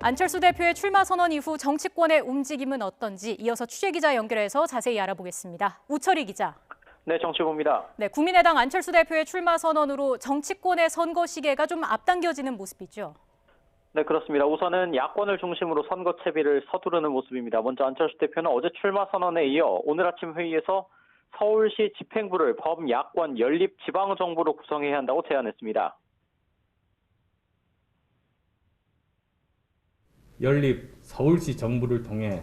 안철수 대표의 출마 선언 이후 정치권의 움직임은 어떤지 이어서 취재기자 연결해서 자세히 알아보겠습니다. 우철희 기자. 네, 정치부입니다. 네, 국민의당 안철수 대표의 출마 선언으로 정치권의 선거 시계가 좀 앞당겨지는 모습이죠. 네, 그렇습니다. 우선은 야권을 중심으로 선거 채비를 서두르는 모습입니다. 먼저 안철수 대표는 어제 출마 선언에 이어 오늘 아침 회의에서 서울시 집행부를 범야권 연립 지방정부로 구성해야 한다고 제안했습니다. 연립 서울시 정부를 통해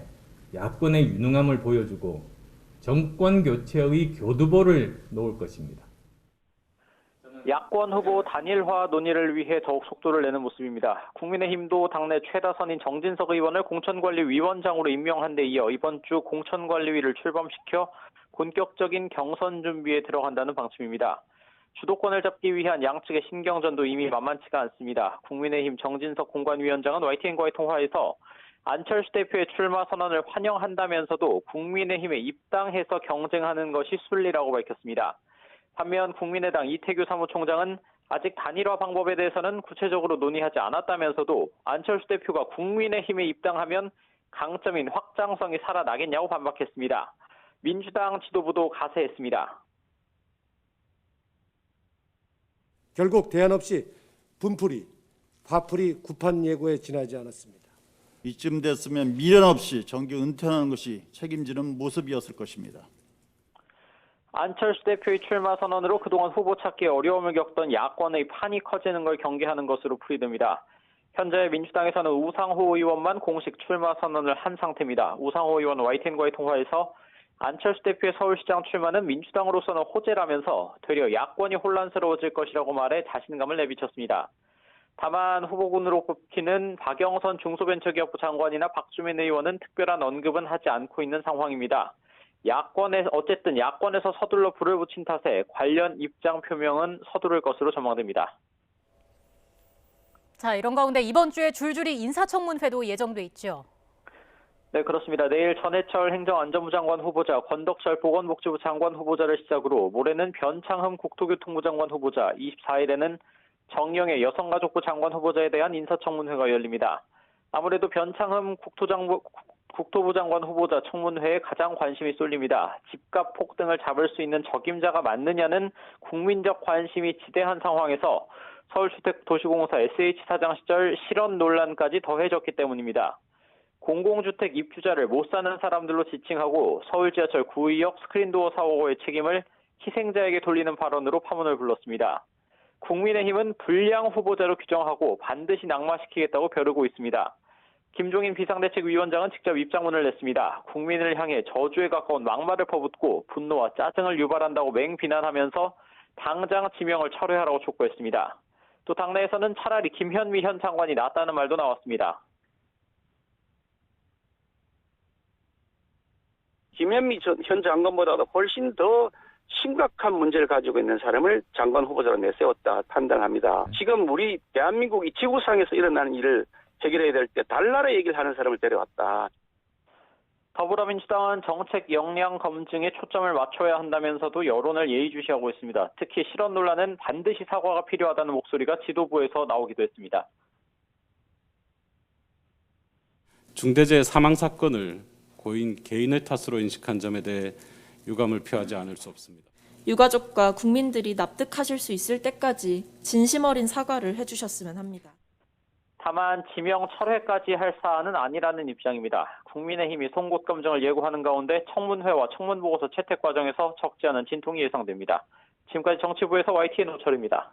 야권의 유능함을 보여주고 정권 교체의 교두보를 놓을 것입니다. 야권 후보 단일화 논의를 위해 더욱 속도를 내는 모습입니다. 국민의힘도 당내 최다선인 정진석 의원을 공천관리위원장으로 임명한 데 이어 이번 주 공천관리위를 출범시켜 본격적인 경선 준비에 들어간다는 방침입니다. 주도권을 잡기 위한 양측의 신경전도 이미 만만치가 않습니다. 국민의힘 정진석 공관위원장은 YTN과의 통화에서 안철수 대표의 출마 선언을 환영한다면서도 국민의힘에 입당해서 경쟁하는 것이 순리라고 밝혔습니다. 반면 국민의당 이태규 사무총장은 아직 단일화 방법에 대해서는 구체적으로 논의하지 않았다면서도 안철수 대표가 국민의힘에 입당하면 강점인 확장성이 살아나겠냐고 반박했습니다. 민주당 지도부도 가세했습니다. 결국 대안 없이 분풀이, 화풀이, 구판 예고에 지나지 않았습니다. 이쯤 됐으면 미련 없이 정계 은퇴하는 것이 책임지는 모습이었을 것입니다. 안철수 대표의 출마 선언으로 그동안 후보 찾기에 어려움을 겪던 야권의 판이 커지는 걸 경계하는 것으로 풀이됩니다. 현재 민주당에서는 우상호 의원만 공식 출마 선언을 한 상태입니다. 우상호 의원은 YTN과의 통화에서 안철수 대표의 서울시장 출마는 민주당으로서는 호재라면서 되려 야권이 혼란스러워질 것이라고 말해 자신감을 내비쳤습니다. 다만 후보군으로 꼽히는 박영선 중소벤처기업부 장관이나 박주민 의원은 특별한 언급은 하지 않고 있는 상황입니다. 어쨌든 야권에서 서둘러 불을 붙인 탓에 관련 입장 표명은 서두를 것으로 전망됩니다. 자, 이런 가운데 이번 주에 줄줄이 인사청문회도 예정돼 있죠. 네, 그렇습니다. 내일 전해철 행정안전부 장관 후보자, 권덕철 보건복지부 장관 후보자를 시작으로 모레는 변창흠 국토교통부 장관 후보자, 24일에는 정영애 여성가족부 장관 후보자에 대한 인사청문회가 열립니다. 아무래도 변창흠 국토부 장관 후보자 청문회에 가장 관심이 쏠립니다. 집값 폭등을 잡을 수 있는 적임자가 맞느냐는 국민적 관심이 지대한 상황에서 서울주택도시공사 SH 사장 시절 실언 논란까지 더해졌기 때문입니다. 공공주택 입주자를 못 사는 사람들로 지칭하고 서울지하철 9의역 스크린도어 사고의 책임을 희생자에게 돌리는 발언으로 파문을 불렀습니다. 국민의힘은 불량 후보자로 규정하고 반드시 낙마시키겠다고 벼르고 있습니다. 김종인 비상대책위원장은 직접 입장문을 냈습니다. 국민을 향해 저주에 가까운 막말을 퍼붓고 분노와 짜증을 유발한다고 맹비난하면서 당장 지명을 철회하라고 촉구했습니다. 또 당내에서는 차라리 김현미 현 장관이 낫다는 말도 나왔습니다. 김현미 현 장관보다도 훨씬 더 심각한 문제를 가지고 있는 사람을 장관 후보자로 내세웠다 판단합니다. 지금 우리 대한민국이 지구상에서 일어나는 일을 해결해야 될 때 달나라 얘기를 하는 사람을 데려왔다. 더불어민주당은 정책 역량 검증에 초점을 맞춰야 한다면서도 여론을 예의주시하고 있습니다. 특히 실언 논란은 반드시 사과가 필요하다는 목소리가 지도부에서 나오기도 했습니다. 중대재해 사망 사건을 고인 개인의 탓으로 인식한 점에 대해 유감을 표하지 않을 수 없습니다. 유가족과 국민들이 납득하실 수 있을 때까지 진심 어린 사과를 해주셨으면 합니다. 다만 지명 철회까지 할 사안은 아니라는 입장입니다. 국민의힘이 송곳 검증을 예고하는 가운데 청문회와 청문보고서 채택 과정에서 적지 않은 진통이 예상됩니다. 지금까지 정치부에서 YTN 우철입니다.